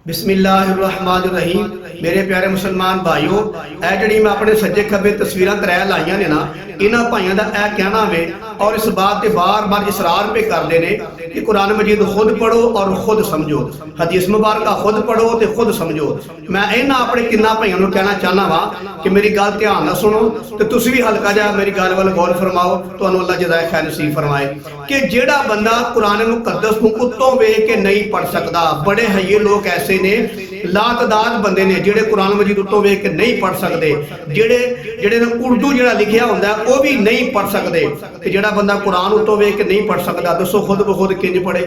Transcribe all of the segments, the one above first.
बिस्मिल्लाहिर्रहमानिर्रहीम। मेरे प्यारे मुसलमान भाईओ, ਇਹ ਜਿਹੜੀ मैं अपने सज्जे खब्बे तस्वीरां त्रै लाइयां ने ना, इन्हां भाइयों का यह कहना वे और इस बात पे बार बार इसरार पे करते हैं कि कुरान मजीद खुद पढ़ो और खुद समझो, हदीस मुबारक खुद पढ़ो तो खुद समझो। मैं इन्हां अपने किन्ना भाइयों को कहना चाहना वा कि मेरी गल ध्यान नाल सुनो तो तुसीं भी हल्का जा मेरी गल वाल गौर फरमाओ, तुहानूं अल्लाह जज़ाए खैर नसीब फरमाए। कि जिहड़ा बंदा कुरान मुकद्दस नूं उत्तों वेख के नहीं पढ़ सकता, बड़े हइये लोग ऐसे ने लातदाद बंदे ने जिहड़े कुरान मजीद उत्तों वेख के नहीं पढ़ सकते, जिहड़े उर्दू जिहड़ा लिखिया हुंदा वो भी नहीं पढ़ सकते। ते जिहड़ा बंदा कुरान उत्तों वेख के नहीं पढ़ सकता, दसो खुद ब खुद किंज पढ़े?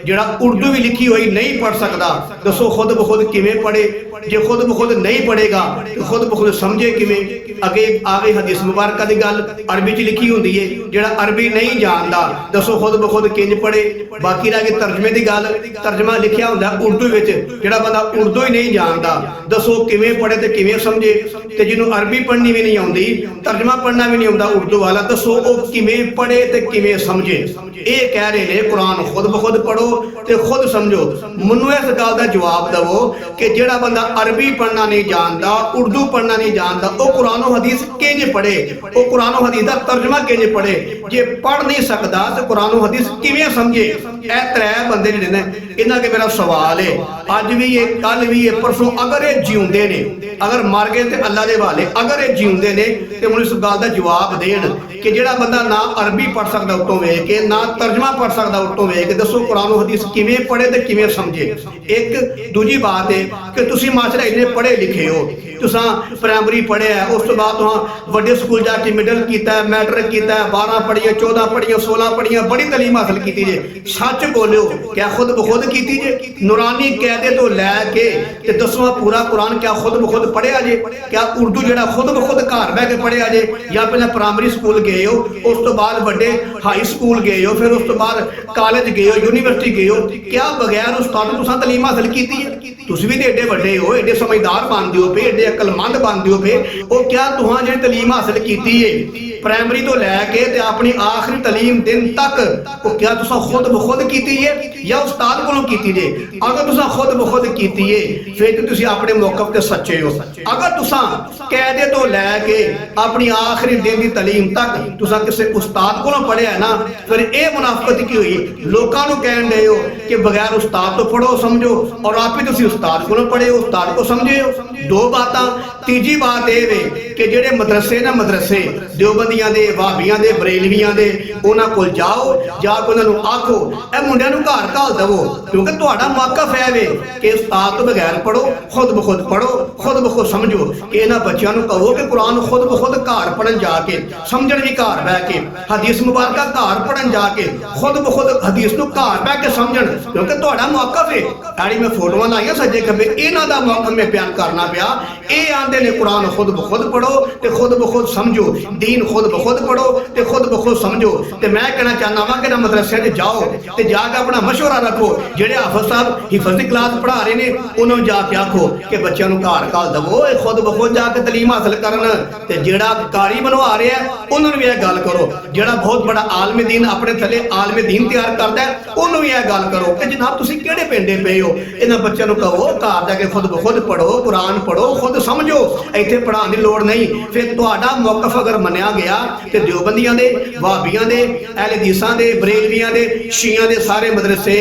जिहड़ा उर्दू भी लिखी हुई नहीं पढ़ सकता, दसो खुद ब खुद किवें पढ़े? जे खुद ब खुद नहीं पढ़ेगा तो खुद ब खुद समझे किवें? अगे आ गई हदीस मुबारक की गल, अरबी च लिखी हुंदी है, जिहड़ा अरबी नहीं जानदा दसो खुद ब खुद किंज पढ़े? बाकी रह गई तर्जमे की गल, तर्जमा लिखिया हुंदा उर्दू विच, जिहड़ा बंदा उर्दू ही नहीं जानदा दसो किवें पढ़े ते किवें समझे? ते जिन्होंने अरबी पढ़नी भी नहीं आउंदी, तर्जमा पढ़ना भी नहीं आउंदा उर्दू वाला, दसो वो किवें पढ़े ते किवें समझे? ये कह रहे ने कुरान खुद ब खुद पढ़ो ते खुद समझो। मैनूं इस गल का जवाब दवो कि जिहड़ा बंदा अरबी पढ़ना नहीं जानता, उर्दू पढ़ना नहीं जानता, वो कुरान हदीस किंज पढ़े? वो कुरान हदीस का तर्जमा किंज पढ़े? जे पढ़ नहीं सकता तो कुरान हदीस किवें समझे? ए त्रै बंदे जिहड़े ने, इन्हां के मेरा सवाल है, अज भी ये कल भी ये परसों, अगर ये जिउंदे ने, अगर मर गए तो अल्लाह के हवाले, अगर ये जिउंदे ने तो मुझे इस गल का जवाब देन कि जिहड़ा बंदा ना अरबी पढ़ सकता उत्तों वेख के, ना तर्जमा पढ़ सकता उत्तों वेख के, दसो कुरान हदीस किवें पढ़े ते किवें समझे? एक दूजी बात है कि तुसीं माशरा इन्ने पढ़े लिखे हो, तुसां प्राइमरी पढ़े है, उस तो बाद तुहां वड्डे स्कूल जाके मिडल कीता है, मैट्रिक कीता है, 12 पढ़ियां, 14 पढ़ियां, 16 पढ़ियां, बड़ी तलीम हासिल की जे। सच बोलो, क्या खुद ब खुद की जे? नूरानी कैदे तो लैके ते 10वां पूरा कुरान क्या खुद ब खुद पढ़िया जे? क्या उर्दू जिहड़ा खुद ब खुद घर बह के पढ़िया जे? या पहले प्राइमरी स्कूल गए हो, उस तो बाद वड्डे हाई स्कूल गए हो, फिर उस तो बाद कॉलेज गए हो, यूनिवर्सिटी गए हो? क्या बगैर उस्ताद तुसां तलीम हासिल की है? तुसीं भी तो एडे वड्डे हो, एडे समझदार बनदे हो पे, एडे अकलमंद बनदे हो पे, वो क्या तुहां जिहड़ी तलीम हासिल की है प्राइमरी तो लैके ते अपनी आखिरी तलीम दिन तक, वो क्या तुसां खुद ब खुद की है या उस्ताद कोलों की जे? अगर तुसां खुद ब खुद की है फिर तो तुसीं अपने मौकफ ते सच्चे हो। अगर तुसां कैदे तो लैके अपनी आखिरी दिन की तलीम तक तुसां किसी उस्ताद कोलों पढ़िया है ना, फिर यह मुनाफकत की हुई? लोकां नूं कहण दे हो कि बगैर उस्ताद तो पढ़ो समझो, और आप ही तुसीं उस्ताद कोलों पढ़े हो, उस्ताद को समझे हो। दो बातां। तीजी बात यह वे कि जिहड़े मदरसे ना, मदरसे देवबंदियां दे, भाबियां दे, बरेलवियां दे, उन्हां कोल जाओ, जाके उन्हां नूं आखो ए मुंडियां नूं घर घाल दवो, क्योंकि तुहाडा मौकफ है वे कि उस्ताद तो बगैर पढ़ो, खुद ब खुद पढ़ो, खुद ब खुद समझो। कि इन्हां बच्चों नूं कहो कि कुरान खुद ब खुद घर पढ़न जाके, समझण भी घर बह के, हदीस मुबारक घर पढ़न जाके, खुद ब खुद हदीस नूं घर बह के समझण, क्योंकि तुहाडा मौकफ है। यानी मैं फोटोआं लाइयां सज्जे खब्बे, इन्हां दा मौकफ मैं बयान करना पिया। ये आंदे ने कुरान खुद ब खुद पढ़ो ते खुद ब खुद समझो, दीन खुद ब खुद पढ़ो ते खुद ब खुद समझो। ते मैं कहना चाहना वा कि मदरसे च जाओ ते जाके अपना मशवरा रखो, जिहड़े हाफिज साहब हिफज दी क्लास पढ़ा रहे ने उन्होंने जाके आखो कि बच्चों नूं घर घाल दवो, खुद ब खुद जाके तलीम हासिल करन। ते जिहड़ा कारी बनवा रहा है उन्होंने भी यह गल करो, जिहड़ा बहुत बड़ा आलम दीन अपने थले आलम दीन तैयार करता है उन्होंने भी यह गल करो कि जनाब तुसीं किहड़े पिंडे पे हो। इन्हां बच्चों नूं कहो घर जाके खुद ब खुद पढ़ो, कुरान पढ़ो, खुद समझो, इत्थे पढ़ाने की लोड़ नहीं। फिर तुहाडा मौकफ अगर मन्निया गया तो देवबंदियां दे, वाबियां दे, अहले हदीसां दे, बरेलवियां दे, शियां दे सारे मदरसे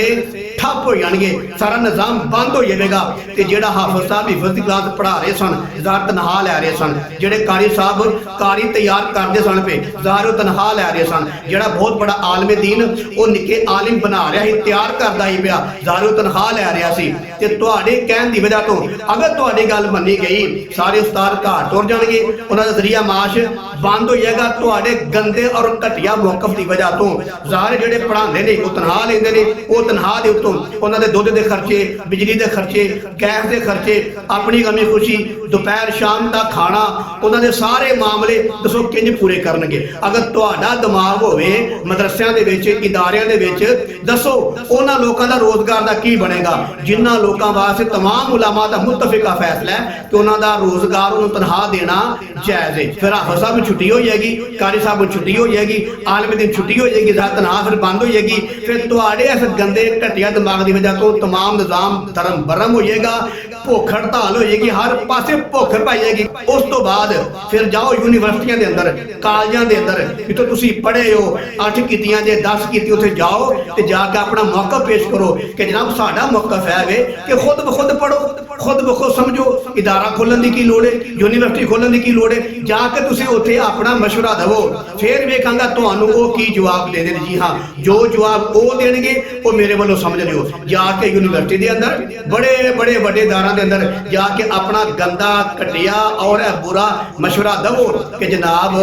ठप हो जाएंगे, सारा निजाम बंद हो जाएगा। तो जिहड़ा हाफिज साहब हिफज दी क्लास पढ़ा रहे सन, ज़ाहिर तनख्वाह लै रहे सन, जिहड़े कारी साहब कारी तैयार करते सन पे, ज़ाहिर तनख्वाह लै रहे सन, जिहड़ा बहुत बड़ा आलम दीन वो निक्के आलिम बना रहा ही, तैयार करता ही पिया, ज़ाहिर तनख्वाह लै रहा सी। ते तुहाडे कहण दी वजह तो अगर तुहाडी गल मन्नी गई, सारे उस्ताद घर तुर जाणगे, उन्हां दा जरिया माश बंद हो जाएगा। तुहाडे गंदे और घटिया मौकफ की वजह तो ज़ाहिर जिहड़े पढ़ाते हैं वो तनख्वाह लेंदे ने, वो तनख्वाह दे उत्तों उन्हां दे दुध के खर्चे, बिजली के खर्चे, गैस के खर्चे, अपनी गमी खुशी, दोपहर शाम का खाना, उन्होंने सारे मामले दसो किंज पूरे करनगे? अगर तुहाडा दिमाग होवे मदरसियां दे विच, इदारियां दे विच, दसो उन्हां लोकां दा रोजगार दा की बनेगा जिन्हां लोकां वास्ते तमाम उलमा दा मुत्तफिका फैसला है कि उन्हां दा रोजगार उन्होंने तनख्वाह देना जायज़ है। फिर हाफिज साहब छुट्टी हो जाएगी, कारी साहब छुट्टी हो जाएगी, आलम दिन छुट्टी हो जाएगी, तनख्वाह फिर बंद हो जाएगी। फिर तुहाडे इस गंदे घटिया दिमाग की वजह तो तमाम निज़ाम धर्म बरम हो जाएगा, भुख हड़ताल हो जाएगी, हर पासे भुख पाई जाएगी। उस तो बाद फिर जाओ यूनिवर्सिटियां के अंदर, कॉलेजां के अंदर, जितों तुसीं पढ़े हो, 8 कीतियां जे 10 कीती, उत्थे जाओ ते जाके अपना मौका पेश करो कि जनाब साडा मौकफ है वे कि खुद ब खुद पढ़ो, खुद ब खुद समझो। इदारा खोलन की लोड़ है, यूनिवर्सिटी खोलन की लोड़ है, जाके तुसीं उत्थे अपना मशवरा दवो, फिर वेखांगा तुहानूं वो की जवाब देंदे ने। जी हाँ, जो जवाब वो देणगे वो मेरे वालों समझ लियो। जाके यूनिवर्सिटी के अंदर बड़े बड़े वड्डे इदारां दे अंदर जाके अपना गंदा घटिया और बुरा मशवरा दवो कि जनाब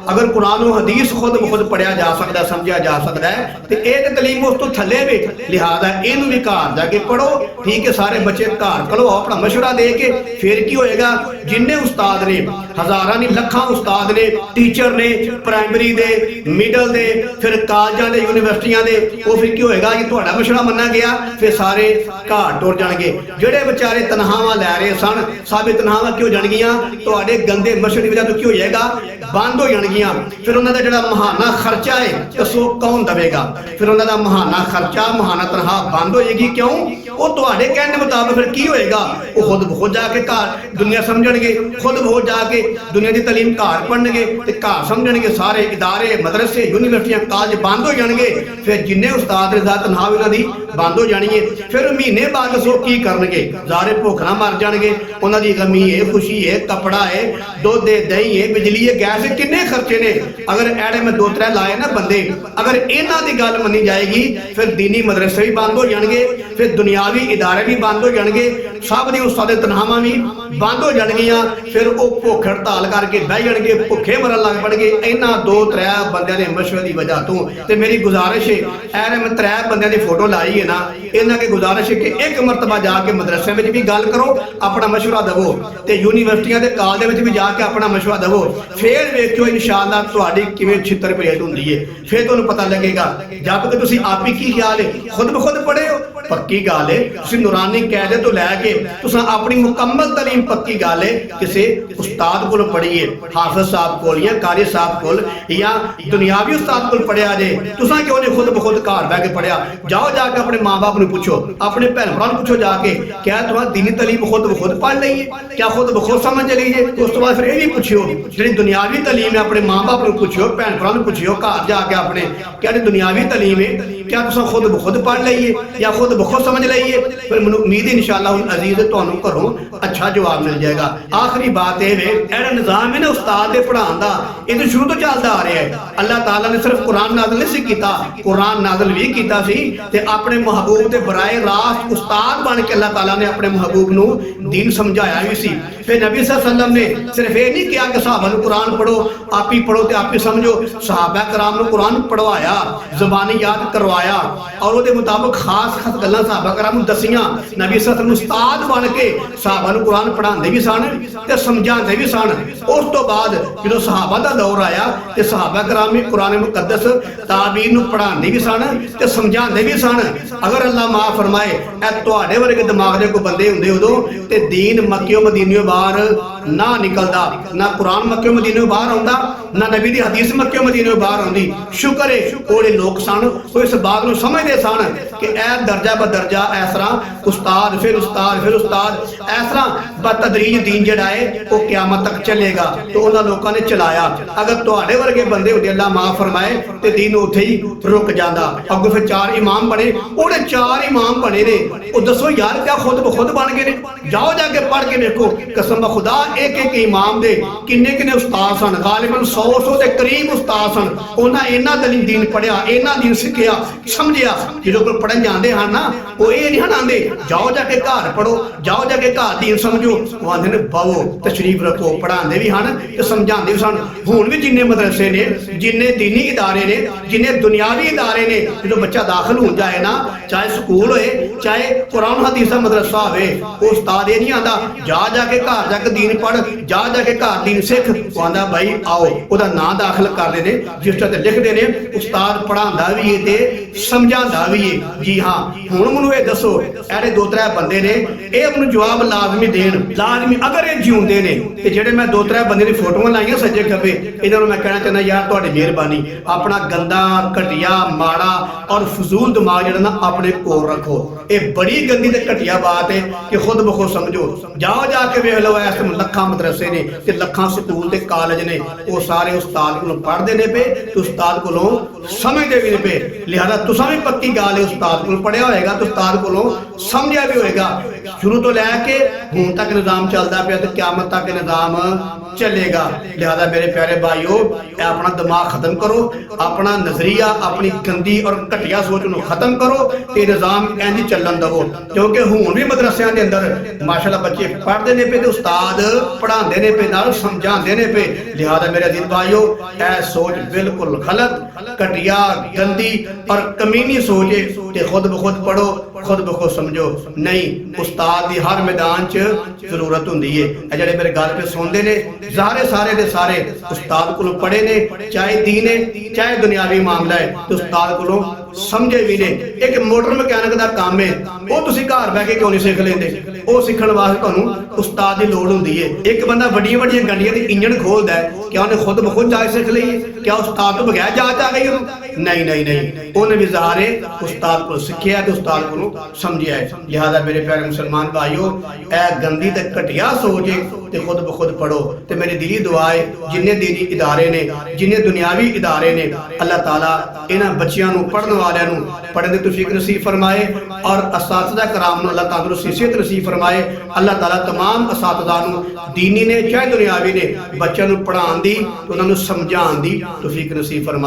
अगर कुरान और हदीस खुद ब खुद पढ़िया जा सकता, समझा जा सकता है, तो ये तलीम उस तो थले वे, लिहाजा इनू भी घर जाके पढ़ो। ठीक है, सारे बच्चे घर कलो, अपना मशवरा दे के फिर की होएगा। जिन्ने उस्ताद ने, हजारां नहीं लखां उस्ताद ने, टीचर ने, प्राइमरी दे, मिडल दे, फिर कॉलेजां दे, यूनिवर्सिटियां दे, वो फिर की होएगा कि तुहाडा मशवरा मन्ना गया, फिर सारे घर टुर जाणगे। ਜਿਹੜੇ ਵਿਚਾਰੇ ਤਨਖਾਹਾਂ ਲੈ ਰਹੇ ਸਨ, ਸਾਬੇ ਤਨਖਾਹਾਂ ਕਿਉਂ ਜਾਣਗੀਆਂ? ਤੁਹਾਡੇ ਗੰਦੇ ਮਸ਼ਵਰੇ ਦੀ ਵਜ੍ਹਾ ਤੋਂ ਕੀ ਹੋ ਜਾਏਗਾ? ਬੰਦ ਹੋ ਜਾਣਗੀਆਂ। ਫਿਰ ਉਹਨਾਂ ਦਾ ਜਿਹੜਾ ਮਹਾਨਾ ਖਰਚਾ ਹੈ ਦੱਸੋ ਕੌਣ ਦੇਵੇਗਾ? ਫਿਰ ਉਹਨਾਂ ਦਾ ਮਹਾਨਾ ਖਰਚਾ, ਮਹਾਨਾ ਤਨਖਾਹ ਬੰਦ ਹੋ ਜਾਏਗੀ। ਕਿਉਂ? ਉਹ ਤੁਹਾਡੇ ਕਹਿਣ ਦੇ ਮੁਤਾਬਕ ਫਿਰ ਕੀ ਹੋਏਗਾ? ਉਹ ਖੁਦ ਜਾ ਕੇ ਘਰ ਦੁਨੀਆ ਸਮਝਣਗੇ, ਖੁਦ ਜਾ ਕੇ ਦੁਨੀਆ ਦੀ ਤਾਲੀਮ ਘਰ ਪੜਨਗੇ ਤੇ ਘਰ ਸਮਝਣਗੇ। ਸਾਰੇ ਇਦਾਰੇ, ਮਦਰਸੇ, ਯੂਨੀਵਰਸਿਟੀਆਂ, ਕਾਲਜ ਬੰਦ ਹੋ ਜਾਣਗੇ। ਫਿਰ ਜਿੰਨੇ ਉਸਤਾਦ ਦੇ ਤਨਖਾਹ ਇਹਨਾਂ ਦੀ ਬੰਦ ਹੋ ਜਾਣੀ ਹੈ। ਫਿਰ ਮਹੀਨੇ ਬਾਅਦ ਦੱਸੋ ਕੀ ਕਰਨਗੇ? ਜ਼ਾਰੇ ਭੁੱਖ ਨਾ ਮਰ ਜਾਣਗੇ। ਉਹਨਾਂ ਦੀ ਗਮੀ ਹੈ, ਖੁਸ਼ੀ ਹੈ, ਕਪੜਾ ਹੈ, ਦੁੱਧ ਹੈ, ਦਹੀਂ ਹੈ, ਬਿਜਲੀ ਹੈ, ਗੈਸ ਹੈ, ਕਿੰਨੇ ਖਰਚੇ ਨੇ। ਅਗਰ ਐੜੇ ਮੈਂ 2-3 ਲਾਏ ਨਾ ਬੰਦੇ, ਅਗਰ ਇਹਨਾਂ ਦੀ ਗੱਲ ਮੰਨੀ ਜਾਏਗੀ ਫਿਰ ਦੀਨੀ ਮਦਰਸੇ ਵੀ ਬੰਦ ਹੋ ਜਾਣਗੇ, ਫਿਰ ਦੁਨਿਆਵੀ ਇਦਾਰੇ ਵੀ ਬੰਦ ਹੋ ਜਾਣਗੇ, ਸਭ ਦੀ ਉਸਤਾਦ ਦੇ ਤਨਖਾਹਾਂ ਵੀ ਬੰਦ ਹੋ ਜਾਣਗੀਆਂ। ਫਿਰ ਉਹ ਭੁੱਖ ਹੜਤਾਲ ਕਰਕੇ ਬਹਿ ਜਾਣਗੇ, ਭੁੱਖੇ ਮਰਨ ਲੱਗ ਪਣਗੇ ਇਹਨਾਂ 2-3 ਬੰਦਿਆਂ ਦੇ ਮਸ਼ਵਰੇ ਦੀ ਵਜ੍ਹਾ ਤੋਂ। ਤੇ ਮੇਰੀ ਗੁਜ਼ਾਰਿਸ਼ ਹੈ, ਐਰੇ ਮੈਂ 3 ਬੰਦਿਆਂ ਦੀ ਫੋਟੋ ਲਾਈ ਹੈ ਨਾ, ਇਹਨਾਂ की गुजारिश है कि एक मरतबा जाके मदरसे में भी गल करो, अपना मशवरा दवो, ते यूनिवर्सिटियां दे कॉलेज में भी जाके अपना मशवरा दवो। फिर वेखियो इंशाअल्लाह तुहाडी किवें छितर परेड हुंदी है, फिर तुहानूं पता लगेगा। जब तक तुसीं आप ही की ख्याल है, खुद ब खुद पढ़े हो, पक्की गल है। तुसीं नूरानी कायदे तो लैके तुसां अपनी मुकम्मल तालीम, पक्की गल है किसी उस्ताद कोल पढ़ी है, हाफिज साहब कोल या कारी साहब कोल या दुनियावी उस्ताद कोल पढ़िया जे। तुसां क्यों नहीं खुद ब खुद घर बैठ के पढ़िया? जाओ जाके अपने माँ बाप नूं पूछो, अपने भैन भरा पूछो जाके, क्या तुम्हारा दीनी तालीम खुद ब खुद पढ़ ली है? क्या खुद ब खुद समझ लीजिए? उस तो बाद फिर ये भी पूछियो, जी दुनियावी तालीम है अपने माँ बाप को पूछियो, भैन भरा पूछियो घर जाके अपने, क्या दुनियावी तालीम है क्या तुम खुद ब खुद पढ़ लीए या खुद ब खुद समझ लीए? फिर मैं उम्मीद है इंशाअल्लाह अजीज तुहानूं घरों अच्छा जवाब मिल जाएगा। आखिरी बात यह है, एड़ा निज़ाम है ना उस्ताद दे पढ़ाउण दा, ये तो शुरू तो चलता आ रहा है। अल्लाह ताला ने सिर्फ कुरान नाज़िल नहीं कीता, कुरान नाज़िल भी कीता सी ते अपने महबूब दे बराए रास्त उस्ताद बन के अल्लाह ताला ने अपने महबूब नूं दीन समझाया भी सी। फिर नबी सल्लल्लाहु अलैहि वसल्लम ने सिर्फ ये नहीं किया कि सहाबा नूं कुरान पढ़ो, आप ही पढ़ो ते आप ही समझो। सहाबा कराम नूं कुरान पढ़वाया, ज़बानी याद करवाया और उसके मुताबिक खास खास गल्लां सहाबा कराम नूं दसियां। नबी सल्लल्लाहु अलैहि वसल्लम उस्ताद बन के सहाबा नूं कुरान पढ़ाते भी सन ते समझाते भी सन। उस तो बाद जो सहाबा का दौर आया तो सहाबा कराम भी कुरान मुकद्दस ताबीन नूं पढ़ाते भी सन ते समझाते भी सन। अगर अल्लाह माफ फरमाए तुहाडे वर्गे दिमाग दे कोई बंदे हुंदे उदों ते दीन मक्कियों मदीनियों बाहर ना निकलदा, ना कुरान मक्कियों मदीनियों बाहर आउंदा, ना नबी दी हदीस मक्कियों मदीनियों बाहर आउंदी। शुक्र है ओड़े लोग सन वो इस बात नूं समझदे सन कि ऐ दर्जा ब दर्जा इस तरह उस्ताद फिर उस्ताद फिर उस्ताद इस तरह बतदरीज दीन जिहड़ा है वो क़यामत तक चलेगा। तो उन्हां लोकां ने चलाया। अगर तुहाडे वर्गे बंदे हुंदे अल्लाह माफ फरमाए ते दीन उत्थे ही रुक जांदा। अगों फिर 4 इमाम बने, ओड़े 4 इमाम बने ने, वो दसो यार क्या खुद ब खुद बन गए ने? जाओ जाके पढ़ के देखो, कसम खुदा एक एक इमाम दे किन्ने किन्ने उस्ताद सन, गालिबन 100 के करीब उस्ताद सन। उन्हें इन्ना दीन पढ़िया, इन्ना दीन सीखिया, समझिया। जो कोई पढ़न जाते हैं ना वो ये नहीं आते जाओ जाके घर पढ़ो, जाओ जाके घर दीन समझो। वो आते हैं बवो तशरीफ रखो, पढ़ाते भी हैं तो समझाते भी सन। हुण भी जिन्ने मदरसे ने, जिन्ने दीनी इदारे ने, जिन्ने दुनियावी इदारे ने, जो बच्चा दाखिल हो जाए ना, चाहे स्कूल होए चाहे कुरान हदीस का मदरसा होए, वो उस्ताद ਉਸਤਾਦ ਇਹ ਨਹੀਂ ਆਂਦਾ ਜਾ ਕੇ ਘਰ ਜਾ ਕੇ ਦੀਨ ਪੜ੍ਹ, ਜਾ ਕੇ ਘਰ ਦੀਨ ਸਿੱਖ। ਉਹ ਆਂਦਾ ਭਾਈ ਆਓ, ਉਹਦਾ ਨਾਂ ਦਾਖਲ ਕਰਦੇ ਨੇ, ਰਜਿਸਟਰ ਤੇ ਲਿਖਦੇ ਨੇ। ਉਸਤਾਦ ਪੜ੍ਹਾਉਂਦਾ ਵੀ ਏ ਤੇ ਸਮਝਾਉਂਦਾ ਵੀ ਏ। ਜੀ ਹਾਂ, ਹੁਣ ਮੈਨੂੰ ਇਹ ਦੱਸੋ, ਇਹਦੇ 2-3 ਬੰਦੇ ਨੇ, ਇਹ ਮੈਨੂੰ ਜਵਾਬ ਲਾਜ਼ਮੀ ਦੇਣ, ਲਾਜ਼ਮੀ, ਅਗਰ ਇਹ ਜਿਉਂਦੇ ਨੇ। ਤੇ ਜਿਹੜੇ ਮੈਂ 2-3 ਬੰਦੇ ਦੀ ਫੋਟੋਆਂ ਲਾਈਆਂ ਸੱਜੇ ਖੱਬੇ, ਇਹਨਾਂ ਨੂੰ ਮੈਂ ਕਹਿਣਾ ਚਾਹੁੰਦਾ ਯਾਰ ਤੁਹਾਡੀ ਮਿਹਰਬਾਨੀ, ਆਪਣਾ ਗੰਦਾ, ਘਟੀਆ, ਮਾੜਾ ਔਰ ਫਜ਼ੂਲ ਦਿਮਾਗ ਜਿਹੜਾ ਨਾ ਆਪਣੇ ਕੋਲ ਰੱਖੋ। ਇਹ ਬੜੀ ਗੰਦੀ ਤੇ ਘਟੀਆ ਬਾਤ ਹੈ ਕਿ ਖੁਦ ਬਖੁਦ ਸਮਝੋ। ਜਾਓ ਜਾ ਕੇ ਵੇਖ ਲਓ, ਇਸ ਟਾਈਮ ਲੱਖਾਂ ਮਦਰਸੇ ਨੇ ਤੇ ਲੱਖਾਂ ਸਕੂਲ ਤੇ ਕਾਲਜ ਨੇ, ਉਹ ਸਾਰੇ ਉਸਤਾਦ ਕੋਲੋਂ ਪੜ੍ਹਦੇ ਨੇ ਪਏ ਤੇ ਉਸਤਾਦ ਕੋਲੋਂ ਸਮਝਦੇ ਵੀ ਨੇ ਪਏ। ਲਿਹਾਜ਼ਾ ਤੁਸੀਂ ਵੀ ਪੱਕੀ ਗੱਲ ਹੈ, ਉਸਤਾਦ ਕੋਲੋਂ ਪੜ੍ਹਿਆ ਹੋਏਗਾ ਤੇ ਉਸਤਾਦ ਕੋਲੋਂ ਸਮਝਿਆ ਵੀ ਹੋਏਗਾ। ਸ਼ੁਰੂ ਤੋਂ ਲੈ ਕੇ ਹੁਣ ਤੱਕ ਨਿਜ਼ਾਮ ਚੱਲਦਾ ਪਿਆ ਤੇ ਕਿਆਮਤ ਤੱਕ ਨਿਜ਼ਾਮ ਚੱਲੇਗਾ। ਲਿਹਾਜ਼ਾ ਮੇਰੇ ਪਿਆਰੇ ਭਾਈਓ, ਇਹ ਆਪਣਾ ਦਿਮਾਗ ਖਤਮ ਕਰੋ, ਆਪਣਾ ਨਜ਼ਰੀਆ, ਆਪਣੀ ਗੰਦੀ ਔਰ ਘਟੀਆ ਸੋਚ ਨੂੰ ਖਤਮ ਕਰੋ ਤੇ ਨਿਜ਼ਾਮ ਇੰਝ ਚੱਲਣ ਦਵੋ। ਕਿਉਂਕਿ ਹੁਣ ਵੀ ਮਦਰਸਿਆਂ ਦੇ ਅੰਦਰ ਮਾਸ਼ਾਅੱਲਾ ਬੱਚੇ ਪੜ੍ਹਦੇ ਨੇ ਪਏ ਤੇ ਉਸਤਾਦ ਪੜ੍ਹਾਉਂਦੇ ਨੇ ਪਏ, ਨਾਲ ਸਮਝਾਉਂਦੇ ਨੇ ਪਏ। ਲਿਹਾਜ਼ਾ ਮੇਰੇ ਅਜ਼ੀਜ਼ ਭਾਈਓ, ਇਹ ਸੋਚ ਬਿਲਕੁਲ ਗਲਤ, ਘਟੀਆ, ਗੰਦੀ ਔਰ ਕਮੀਨੀ ਸੋਚ ਹੈ ਤੇ ਖੁਦ ਬਖੁਦ ਪੜੋ, ਖੁਦ ਬਖੁਦ ਸਮਝੋ। ਨਹੀਂ, ਉਸਤਾਦ ਦੀ ਹਰ ਮੈਦਾਨ 'ਚ ਜ਼ਰੂਰਤ ਹੁੰਦੀ ਹੈ। ਇਹ ਜਿਹੜੇ ਮੇਰੇ ਗੱਲ 'ਤੇ ਸੁਣਦੇ ਨੇ, ਸਾਰੇ ਦੇ ਸਾਰੇ ਉਸਤਾਦ ਕੋਲੋਂ ਪੜ੍ਹੇ ਨੇ, ਚਾਹੇ ਦੀਨ ਹੈ ਚਾਹੇ ਦੁਨਿਆਵੀ ਮਾਮਲਾ ਹੈ, ਤੇ ਉਸਤਾਦ ਕੋਲੋਂ ਸਮਝੇ ਵੀ ਨੇ। ਇੱਕ ਮੋਟਰ ਮਕੈਨਿਕ ਦਾ ਕੰਮ ਹੈ, ਉਹ ਤੁਸੀਂ ਘਰ ਬਹਿ ਕੇ ਕਿਉਂ ਨਹੀਂ ਸਿੱਖ ਲੈਂਦੇ? ਉਹ ਸਿੱਖਣ ਵਾਸਤੇ ਤੁਹਾਨੂੰ ਉਸਤਾਦ ਦੀ ਲੋੜ ਹੁੰਦੀ ਹੈ। ਇੱਕ ਬੰਦਾ ਵੱਡੀਆਂ ਗੱਡੀਆਂ ਦੇ ਇੰਜਣ ਖੋਲਦਾ ਹੈ, ਕਿਆ ਉਹਨੇ ਖੁਦ ਬਖੁਦ ਜਾ ਕੇ ਸਿੱਖ ਲਈ? ਕਿਆ ਉਸਤਾਦ ਤੋਂ ਬਗੈਰ ਜਾਂਚ ਆ ਗਈ ਉਹਨੂੰ? ਨਹੀਂ, ਉਹਨੇ ਵੀ ਜ਼ਾਹਰੇ ਉਸਤਾਦ ਕੋਲ ਸਿੱਖਿਆ ਤੇ ਉਸਤਾਦ ਕੋਲੋਂ ਸਮਝਿਆ ਹੈ। ਲਿਹਾਜ਼ਾ ਮੇਰੇ ਪਿਆਰੇ ਮੁਸਲਮਾਨ ਭਾਈਓ, ਇਹ ਗੰਦੀ ਤੇ ਘਟੀਆ ਸੋਚ ਹੈ ਤੇ ਖੁਦ ਬਖੁਦ ਪੜੋ। ਤੇ ਮੇਰੀ ਦਿਲੀ ਦੁਆ ਹੈ, ਜਿੰਨੇ ਦੀਨੀ ਇਦਾਰੇ ਨੇ, ਜਿੰਨੇ ਦੁਨਿਆਵੀ ਇਦਾਰੇ ਨੇ, ਅੱਲਾਹ ਤਾਲਾ ਇਹਨਾਂ ਬੱਚਿਆਂ ਨੂੰ, ਪੜ੍ਹਨ ਵਾਲਿਆਂ ਨੂੰ ਪੜ੍ਹਨ ਦੀ ਤੌਫੀਕ ਨਸੀਬ ਫਰਮਾਏ ਔਰ ਅਸਾਤਿਜ਼ਾ ਕਰਾਮ ਨੂੰ ਅੱਲਾਹ ਤੰਦਰੁਸਤੀ ਸਿਹਤ ਨਸੀਬ ਫਰਮਾਏ। ਅੱਲਾਹ ਤਾਲਾ तमाम ਅਸਾਤਿਜ਼ਾ ਨੂੰ, ਦੀਨੀ ਨੇ ਚਾਹੇ ਦੁਨਿਆਵੀ ਨੇ, ਬੱਚਿਆਂ ਨੂੰ ਪੜ੍ਹਾਉਣ ਦੀ, ਉਹਨਾਂ ਨੂੰ ਸਮਝਾਉਣ ਦੀ ਤੌਫੀਕ ਨਸੀਬ ਫਰਮਾਏ।